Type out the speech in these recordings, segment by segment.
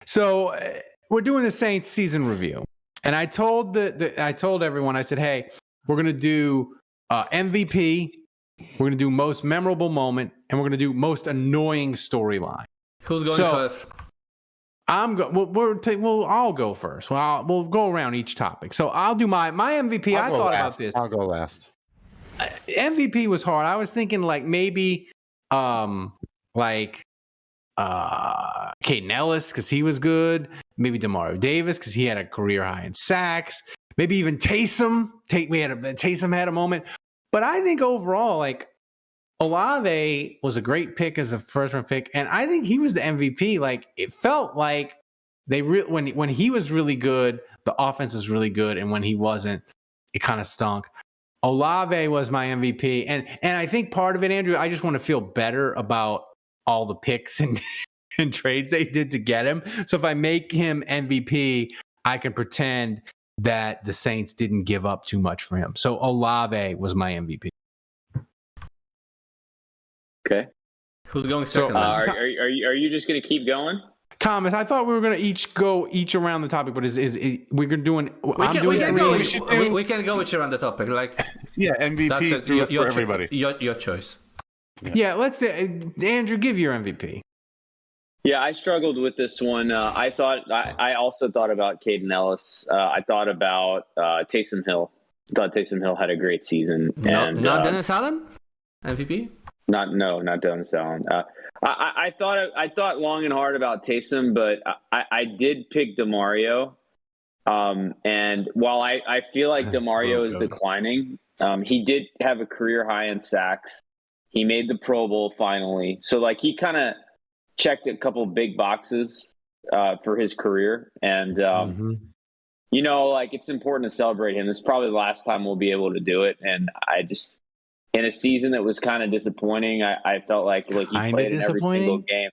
So we're doing the Saints season review, and I told I told everyone, I said, hey, we're gonna do MVP, we're gonna do most memorable moment, and we're gonna do most annoying storyline. Who's going first? I'll go first. We'll go around each topic. So I'll do my MVP. I thought about this. I'll go last. MVP was hard. I was thinking like maybe Caden Ellis because he was good. Maybe Demario Davis because he had a career high in sacks. Maybe even Taysom. Taysom had a moment. But I think overall, like, Olave was a great pick as a first-round pick, and I think he was the MVP. Like, it felt like when he was really good, the offense was really good, and when he wasn't, it kind of stunk. Olave was my MVP, and I think part of it, Andrew, I just want to feel better about all the picks and trades they did to get him. So if I make him MVP, I can pretend that the Saints didn't give up too much for him. So Olave was my MVP. Okay. Who's going second? Are you just going to keep going? Thomas, I thought we were going to go around the topic, but we're doing? We can go each around the topic. Like, yeah, MVP for everybody. Your choice. Yeah, let's say Andrew, give your MVP. Yeah, I struggled with this one. I also thought about Caden Ellis. I thought about Taysom Hill. I thought Taysom Hill had a great season. Not Dennis Allen, MVP. Not Dennis Allen. I thought long and hard about Taysom, but I did pick Demario. And while I feel like Demario is declining, he did have a career high in sacks. He made the Pro Bowl finally, so like he kind of checked a couple big boxes for his career, and like it's important to celebrate him. This is probably the last time we'll be able to do it, and I just. In a season that was kind of disappointing, I felt like he played in every single game.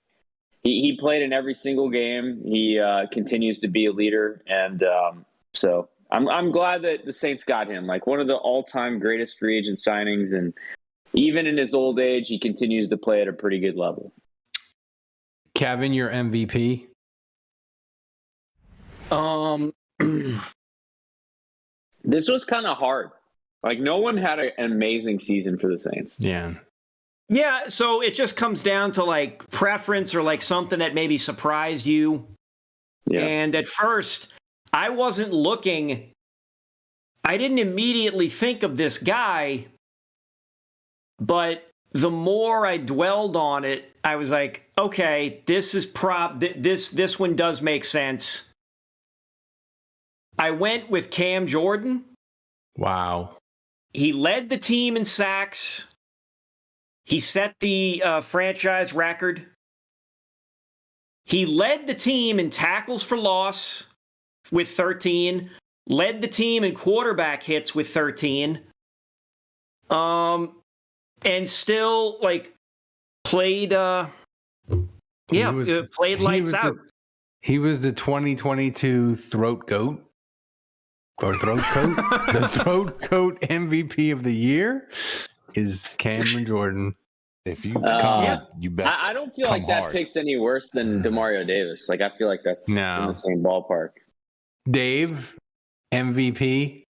He played in every single game. He continues to be a leader, and so I'm glad that the Saints got him. Like one of the all-time greatest free agent signings, and even in his old age, he continues to play at a pretty good level. Kevin, your MVP? This was kind of hard. Like, no one had an amazing season for the Saints. Yeah. Yeah, so it just comes down to, like, preference or, like, something that maybe surprised you. Yeah. And at first, I wasn't looking. I didn't immediately think of this guy. But the more I dwelled on it, I was like, okay, this is this one does make sense. I went with Cam Jordan. Wow. He led the team in sacks. He set the franchise record. He led the team in tackles for loss with 13. Led the team in quarterback hits with 13. And still, like, played played lights out. He was the 2022 throat goat. Or throat coat. The throat coat MVP of the year is Cameron Jordan. If you come, you best. I don't feel like that pick's any worse than Demario Davis. Like, I feel like that's in the same ballpark. Dave, MVP.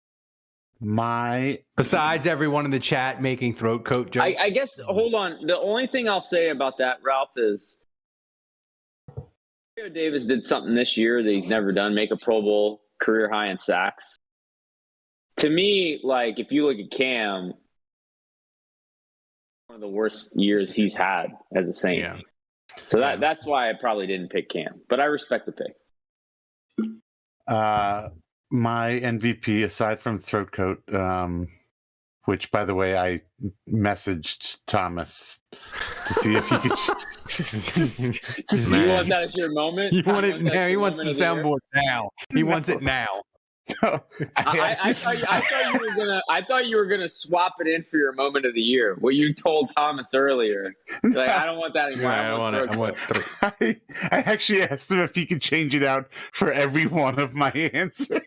Besides everyone in the chat making throat coat jokes. I guess, hold on. The only thing I'll say about that, Ralph, is Demario Davis did something this year that he's never done, make a Pro Bowl career high in sacks. To me, like, if you look at Cam, one of the worst years he's had as a Saint. Yeah. So that's why I probably didn't pick Cam, but I respect the pick. My MVP, aside from throat coat, which, by the way, I messaged Thomas to see if he could. to see you want that as your moment? You want it now? He wants the soundboard now. He wants it now. I thought you were gonna swap it in for your moment of the year. What you told Thomas earlier. Like, I don't want that anymore. I want three. I actually asked him if he could change it out for every one of my answers.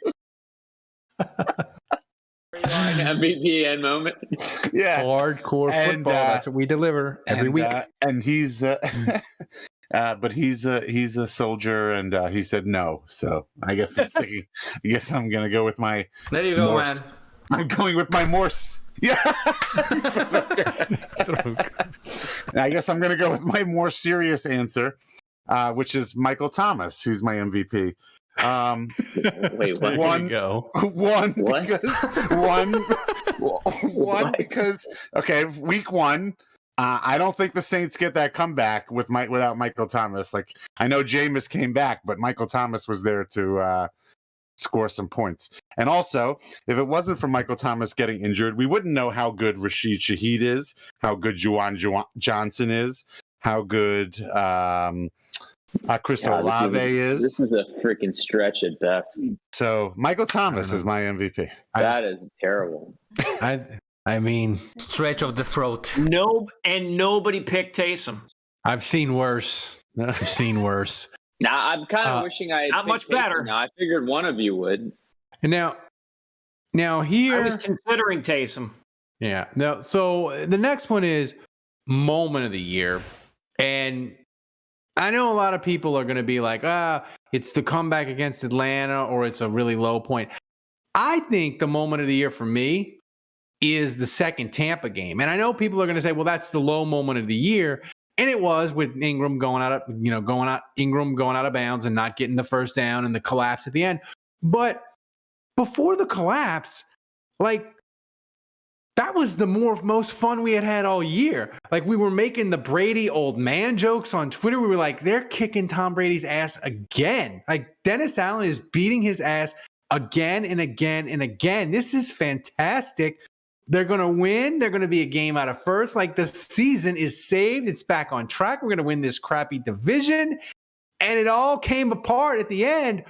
MVP and moment. Yeah, hardcore football. That's what we deliver every week. And he's but he's a soldier, and he said no. So I guess I'm sticking. I guess I'm gonna go with my. There you go, Morse. man. I'm going with my Morse. Yeah. I guess I'm gonna go with my more serious answer, which is Michael Thomas, who's my MVP. Wait, what? One, go. one, What? because one What? because okay, week one. I don't think the Saints get that comeback without Michael Thomas. Like I know Jameis came back, but Michael Thomas was there to score some points. And also, if it wasn't for Michael Thomas getting injured, we wouldn't know how good Rashid Shaheed is, how good Juwan Johnson is, how good Chris God, Olave is. This is a freaking stretch at best. So Michael Thomas is my MVP. That is terrible. I mean, Stretch of the throat. Nobody picked Taysom. I've seen worse. I've seen worse. Now I'm kind of wishing I had not much picked Taysom. better. Now I figured one of you would. And now here, I was considering Taysom. yeah. Now, so the next one is moment of the year, and I know a lot of people are going to be like, it's the comeback against Atlanta, or it's a really low point. I think the moment of the year for me is the second Tampa game, and I know people are going to say, well, that's the low moment of the year. And it was with Ingram going out of bounds and not getting the first down and the collapse at the end. But before the collapse, like that was the most fun we had all year. Like we were making the Brady old man jokes on Twitter. We were like, they're kicking Tom Brady's ass again. Like Dennis Allen is beating his ass again and again and again. This is fantastic. They're going to win. They're going to be a game out of first. Like the season is saved. It's back on track. We're going to win this crappy division. And it all came apart at the end.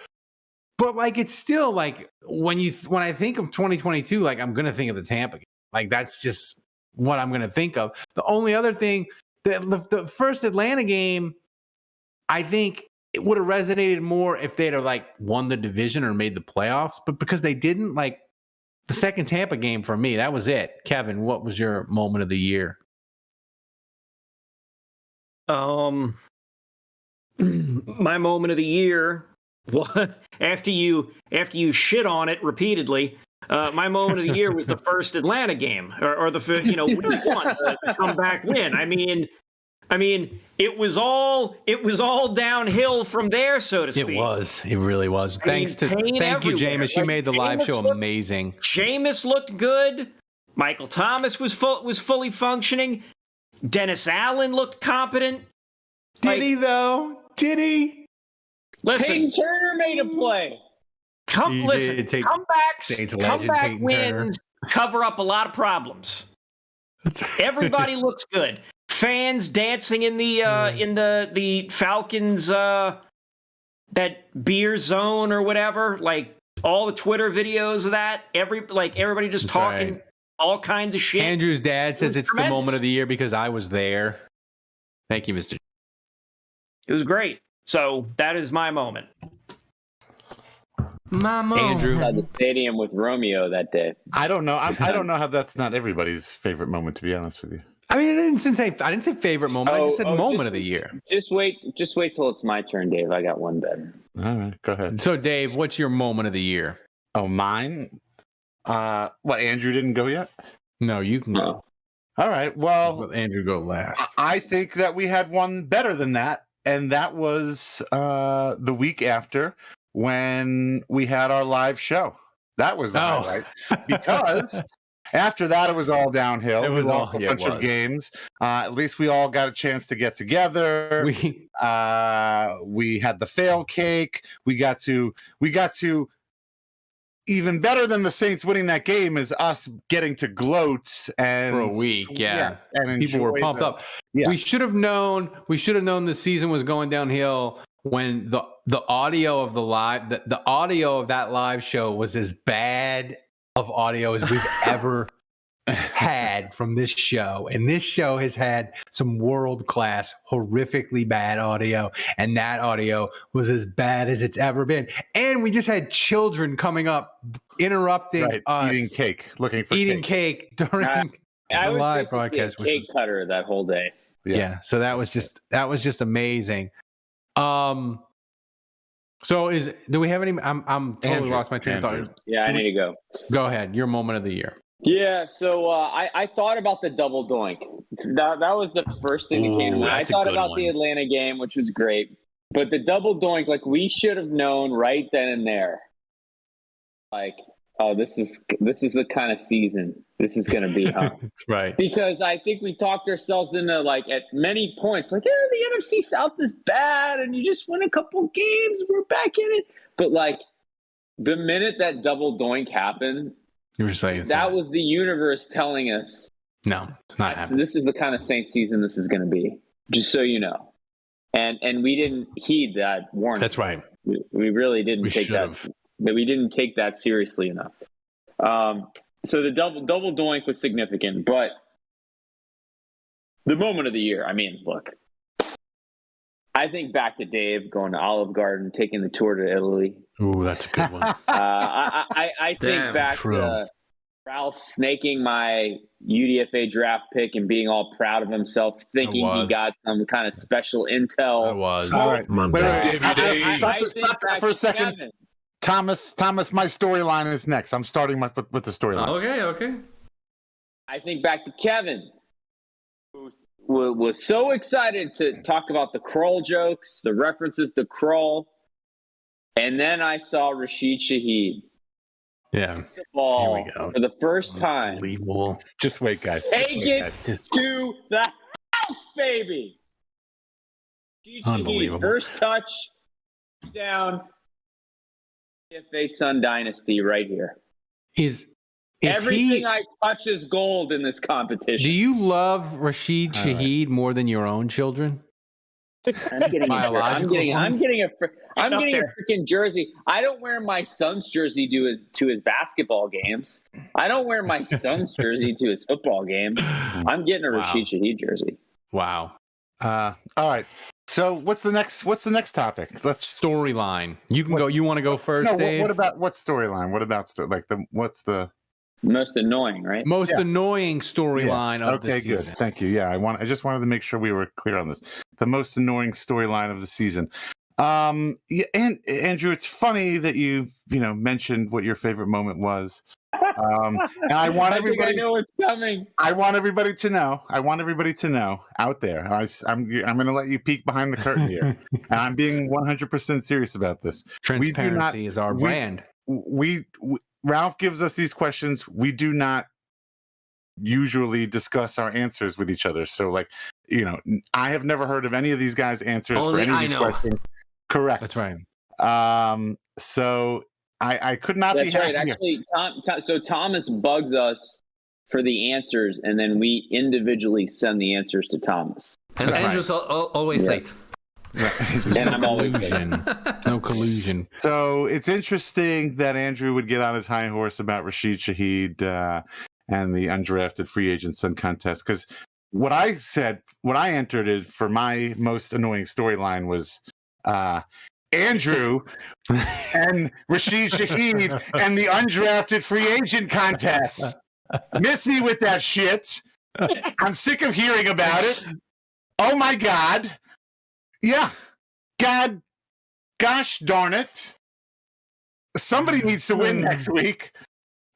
But like, it's still like when I think of 2022, like I'm going to think of the Tampa game. Like that's just what I'm going to think of. The only other thing, the first Atlanta game, I think it would have resonated more if they'd have like won the division or made the playoffs. But because they didn't, like, the second Tampa game for me, that was it. Kevin, what was your moment of the year? My moment of the year, after you shit on it repeatedly, my moment of the year was the first Atlanta game, or the week one, the comeback win. I mean, it was all downhill from there, so to speak. It really was. Thank you, Jameis. You made the live show amazing. Jameis looked good. Michael Thomas was fully functioning. Dennis Allen looked competent. Did he though? Did he? Listen, Peyton Turner made a play. Comeback wins cover up a lot of problems. Everybody looks good. Fans dancing in the Falcons that beer zone or whatever, like all the Twitter videos of that. Everybody just talking all kinds of shit. Andrew's dad says it's the moment of the year because I was there. Thank you, Mr. It was great. So that is my moment. Andrew At the stadium with Romeo that day. I don't know. I don't know how that's not everybody's favorite moment, to be honest with you. I mean, I didn't say favorite moment. I just said moment of the year. Just wait till it's my turn, Dave. I got one better. All right, go ahead. So, Dave, what's your moment of the year? Oh, mine? What, Andrew didn't go yet? No, you can go. All right, well, Let Andrew go last. I think that we had one better than that, and that was the week after when we had our live show. That was the highlight. Because after that, it was all downhill. It was we lost a bunch of games. At least we all got a chance to get together. We had the fail cake. We got to even better than the Saints winning that game is us getting to gloat and for a week. Yeah. And people were pumped up. Yeah. We should have known the season was going downhill when the audio of the audio of that live show was as bad of audio as we've ever had from this show. And this show has had some world-class, horrifically bad audio. And that audio was as bad as it's ever been. And we just had children coming up, interrupting us. Eating cake during I the was live broadcast. Cake cutter that whole day. Yes. Yeah. So that was just amazing. So do we have any? I'm totally Andrew, lost my train of Andrew. thought. Yeah, I need to go. Go ahead. Your moment of the year. Yeah, so I thought about the double doink. That was the first thing that came to Ooh, mind. I that's a thought good about one. the Atlanta game, which was great, but the double doink, like we should have known right then and there. Like, oh, this is the kind of season this is going to be, huh? That's right. Because I think we talked ourselves into, like, at many points, like, the NFC South is bad, and you just win a couple games, we're back in it. But like, the minute that double doink happened, You were saying that was the universe telling us, no, it's not happening. this is the kind of Saints season this is going to be, just so you know. And we didn't heed that warning. That's right. We really didn't We take that. should've. But we didn't take that seriously enough. So the double doink was significant, but the moment of the year. I mean, look, I think back to Dave going to Olive Garden, taking the tour to Italy. Ooh, that's a good one. I think Damn, back true. to Ralph snaking my UDFA draft pick and being all proud of himself, thinking he was. got some kind of special I intel. was. All right. My Wait, God. stop I it think back for a to second. Kevin. Thomas, my storyline is next. I'm starting with the storyline. Okay. I think back to Kevin, who was so excited to talk about the Kroll jokes, the references to Kroll. And then I saw Rashid Shaheed Yeah. the ball Here we go. for the first time. Unbelievable. Just wait, guys. Take it Just to the house, baby. Rashid Shaheed, Unbelievable. first touch, down, UDFA Sun Dynasty right here. is Everything he? I touch is gold in this competition. Do you love Rashid All right. Shaheed more than your own children? I'm getting Biological I'm ones? getting a up there. freaking jersey. I don't wear my son's jersey to his basketball games. I don't wear my son's jersey to his football game. I'm getting a Wow. Rashid Shaheed jersey. Wow. All right. So what's the next topic? Let's Storyline. You can go. You want to go first, no. Dave? What about what storyline? What about what's the Most annoying, right? Most Yeah. annoying storyline of the Okay, season? good. Thank you. Yeah, I just wanted to make sure we were clear on this. The most annoying storyline of the season. Yeah, and Andrew, it's funny that you mentioned what your favorite moment was. And I want I think I everybody. know what's coming. I want everybody to know. I want everybody to know out there. I'm going to let you peek behind the curtain here, and I'm being 100% serious about this. Transparency is our we- brand. We Ralph gives us these questions. We do not usually discuss our answers with each other. So, I have never heard of any of these guys' answers for Only any of I these know. questions. Correct. That's right. So I could not That's be right. happier. Actually, so Thomas bugs us for the answers, and then we individually send the answers to Thomas. And That's Andrew's always Yeah. late. And I'm always late. Collusion. No collusion. So it's interesting that Andrew would get on his high horse about Rashid Shaheed and the undrafted free agent son contest, because what I entered is for my most annoying storyline was Andrew and Rashid Shaheed and the undrafted free agent contest. Miss me with that shit. I'm sick of hearing about it. Oh my God. Yeah. Gosh darn it. Somebody needs to win next week.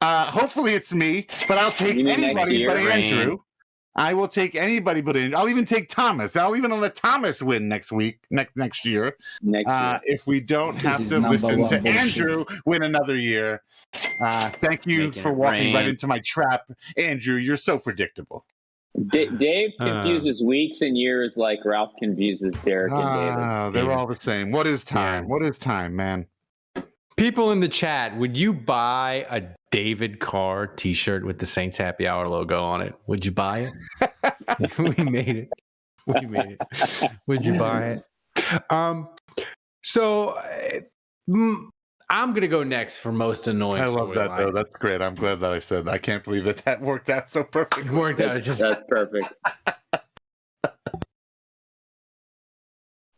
Hopefully it's me, but I'll take You mean next anybody year, but right? Andrew. I will take anybody but Andrew. I'll even take Thomas. I'll even let Thomas win next week, next year. Next year. If we don't This have is to number listen one to bullshit. Andrew win another year. Thank you Making for it walking right rain. into my trap. Andrew, you're so predictable. Dave confuses weeks and years like Ralph confuses Derek and David. They're all the same. What is time? Yeah. What is time, man? People in the chat, would you buy a David Carr t-shirt with the Saints Happy Hour logo on it? Would you buy it? We made it. We made it. Would you buy it? So I'm going to go next for most annoying I love that, though. storyline. That's great. I'm glad that I said that. I can't believe that worked out so perfectly. It worked out. It just That's perfect.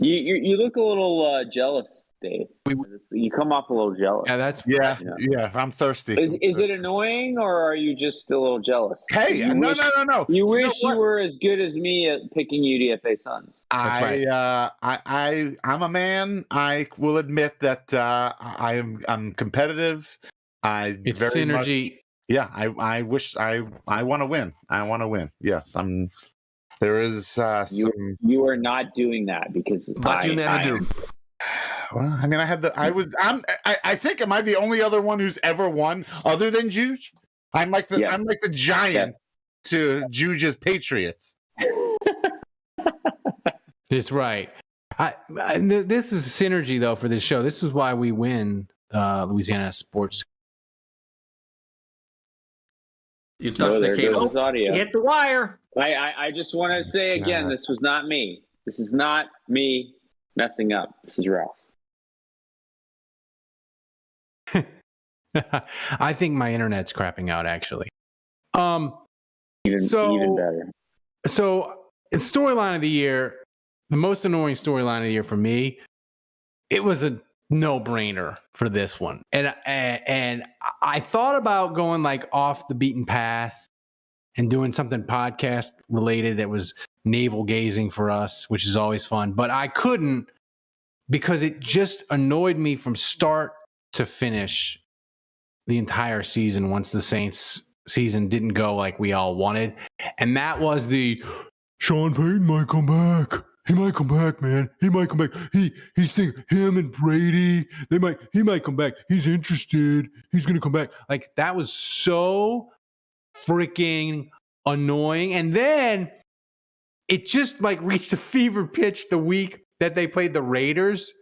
You look a little jealous, Dave. You come off a little jealous. Yeah, that's Yeah. I'm thirsty. Is it annoying, or are you just a little jealous? Hey, no. You wish you were as good as me at picking UDFA Suns. right. I'm a man. I will admit that I'm competitive. it's very synergy. much, yeah. I wish I want to win. I want to win. Yes, I'm. There is some. You are not doing that because. But you never do. Well, I mean, I think, am I the only other one who's ever won other than Juge? I'm like the Giants to Juge's Patriots. That's right. This is synergy though for this show. This is why we win Louisiana Sports. You touched the cable. Audio. Hit the wire. I just want to say again, this was not me. This is not me messing up. This is Ralph. I think my internet's crapping out actually. Even better. So storyline of the year, the most annoying storyline of the year for me, it was a no-brainer for this one. And I thought about going like off the beaten path and doing something podcast related that was navel gazing for us, which is always fun, but I couldn't because it just annoyed me from start to finish the entire season once the Saints season didn't go like we all wanted. And that was the Sean Payton might come back. He might come back, man. He might come back. He's thinking him and Brady, he might come back. He's interested. He's gonna come back. Like that was so freaking annoying. And then it just like reached a fever pitch the week that they played the Raiders.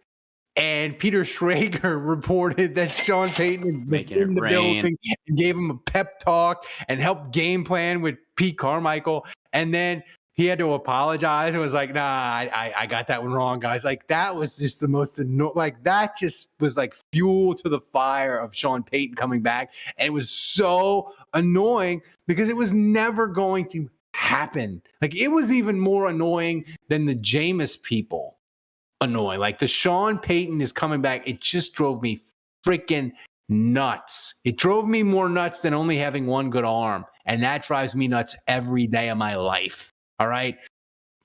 And Peter Schrager reported that Sean Payton was in the building and gave him a pep talk and helped game plan with Pete Carmichael. And then he had to apologize and was like, nah, I got that one wrong, guys. Like that was just the most that just was like fuel to the fire of Sean Payton coming back. And it was so annoying because it was never going to happen. Like it was even more annoying than the Jameis people. Annoying. Like the Sean Payton is coming back. It just drove me freaking nuts. It drove me more nuts than only having one good arm. And that drives me nuts every day of my life. All right.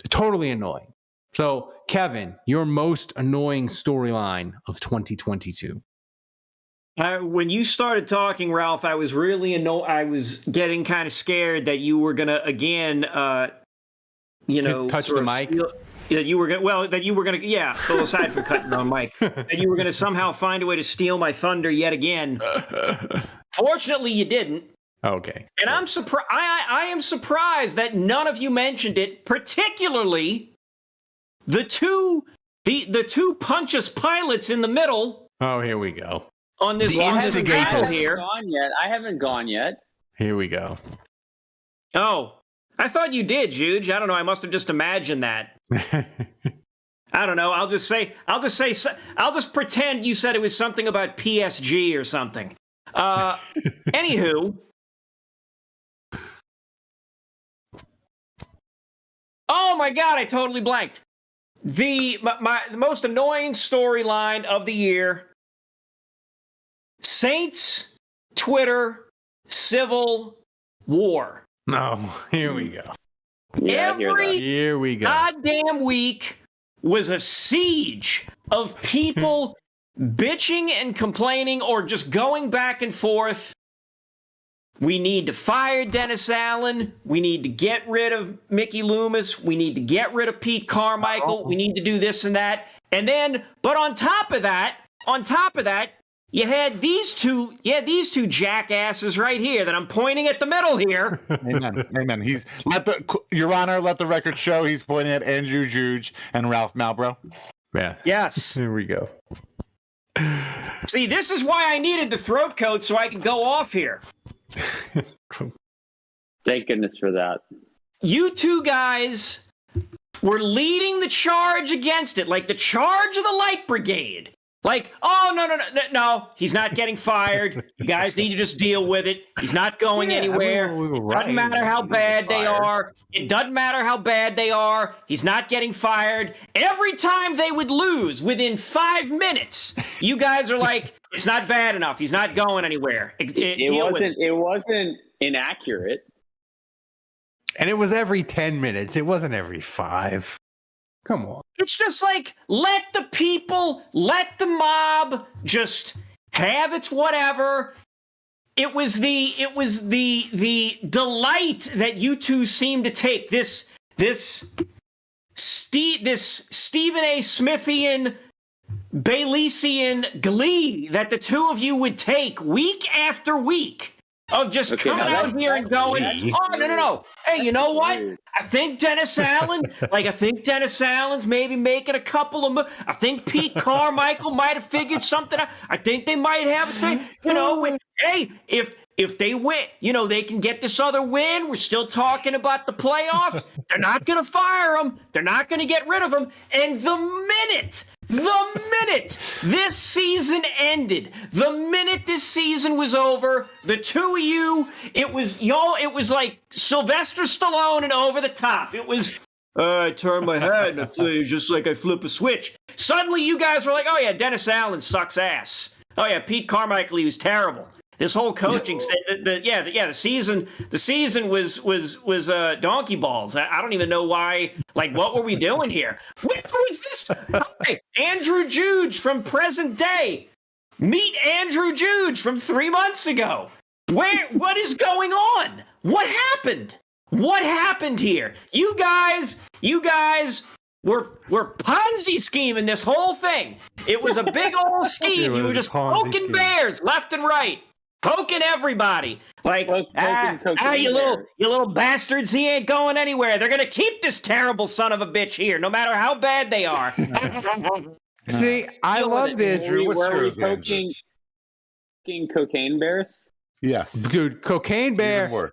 Totally annoying. So, Kevin, your most annoying storyline of 2022. When you started talking, Ralph, I was really annoyed. I was getting kind of scared that you were going to, again, touch the mic. That you were going to, so aside from cutting on Mike, that you were going to somehow find a way to steal my thunder yet again. Fortunately, you didn't. Okay. And I'm surprised. I am surprised that none of you mentioned it, particularly the two Pontius Pilates in the middle. Oh, here we go. On this instigators here. I haven't gone yet. Here we go. Oh, I thought you did, Juge. I don't know. I must have just imagined that. I don't know. I'll just pretend you said it was something about PSG or something. Anywho. Oh my God, I totally blanked. The most annoying storyline of the year. Saints, Twitter, civil war. Oh, here we go. Yeah, Here we go. Goddamn week was a siege of people bitching and complaining or just going back and forth. We need to fire Dennis Allen. We need to get rid of Mickey Loomis. We need to get rid of Pete Carmichael. We need to do this and that. And then, but on top of that, you had these two jackasses right here that I'm pointing at the middle here. Amen. Your Honor, let the record show he's pointing at Andrew Juge and Ralph Malbrough. Yeah. Yes. Here we go. See, this is why I needed the throat coat so I could go off here. Thank goodness for that. You two guys were leading the charge against it, like the charge of the Light Brigade. Like, oh, no, he's not getting fired. You guys need to just deal with it. He's not going anywhere. Doesn't matter how bad they are. It doesn't matter how bad they are. He's not getting fired. Every time they would lose within 5 minutes, you guys are like, it's not bad enough. He's not going anywhere. It wasn't inaccurate. And it was every 10 minutes. It wasn't every 5. Come on. It's just like, let the mob just have its whatever. It was the delight that you two seem to take. This Stephen A. Smithian, Baylesian glee that the two of you would take week after week. Of just coming out here and going, oh, no. Hey, you know what? I think Dennis Allen's maybe making a couple of I think Pete Carmichael might have figured something out. I think they might have a thing. Hey, if they win, they can get this other win. We're still talking about the playoffs. They're not going to fire him. They're not going to get rid of him. And the minute this season ended, the minute this season was over, the two of you, it was like Sylvester Stallone and Over the Top. It was, I turn my head and it's just like I flip a switch. Suddenly you guys were like, oh yeah, Dennis Allen sucks ass. Oh yeah, Pete Carmichael, he was terrible. This whole coaching, the season was donkey balls. I don't even know why. Like, what were we doing here? What was this? Hi, Andrew Juge from present day. Meet Andrew Juge from 3 months ago. What is going on? What happened? What happened here? You guys were Ponzi scheming this whole thing. It was a big old scheme. You were just poking bears left and right. Poking everybody. Like, you little bastards, he ain't going anywhere. They're going to keep this terrible son of a bitch here, no matter how bad they are. See, I love this. Were we poking cocaine bears? Yes. Dude, Cocaine Bear,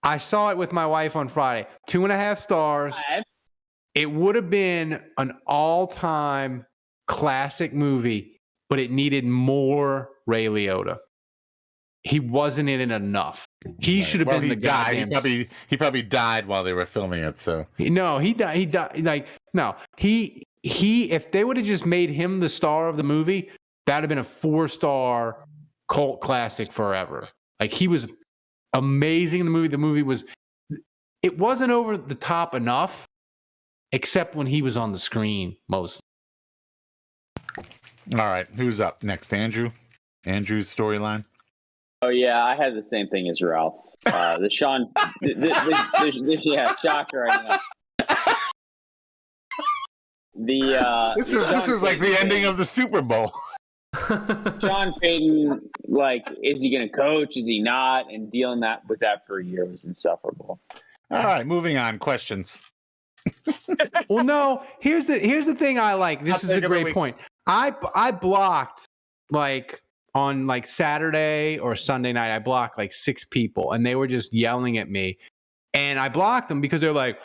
I saw it with my wife on Friday. 2.5 stars. It would have been an all-time classic movie, but it needed more Ray Liotta. He wasn't in it enough. He should have been the goddamn. He probably died while they were filming it. So no, he died. He died. Like no, he. If they would have just made him the star of the movie, that'd have been a 4-star cult classic forever. Like he was amazing in the movie. The movie was. It wasn't over the top enough, except when he was on the screen most. All right, who's up next? Andrew's storyline. Oh yeah, I had the same thing as Ralph. The Sean, shocker right now. This is like the ending of the Super Bowl. Sean Payton, like, is he going to coach? Is he not? And dealing with that for a year was insufferable. All right, moving on. Questions. Well, no. Here's the thing I like. This is a great point. I blocked like on like Saturday or Sunday night. I blocked like 6 people, and they were just yelling at me. And I blocked them because they're like,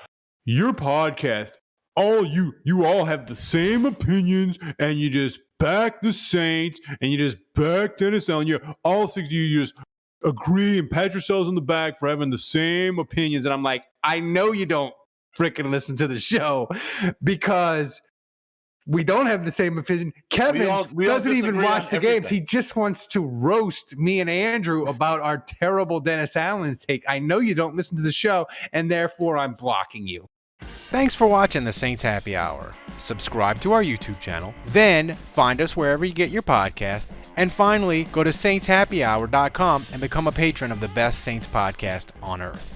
"Your podcast, you all have the same opinions, and you just back the Saints, and you just back Dennis Allen. You all 6 of you just agree and pat yourselves on the back for having the same opinions." And I'm like, I know you don't freaking listen to the show because we don't have the same opinion. Kevin doesn't even watch the games. He just wants to roast me and Andrew about our terrible Dennis Allen take. I know you don't listen to the show, and therefore I'm blocking you. Thanks for watching the Saints Happy Hour. Subscribe to our YouTube channel, then find us wherever you get your podcast, and finally go to saintshappyhour.com and become a patron of the best Saints podcast on earth.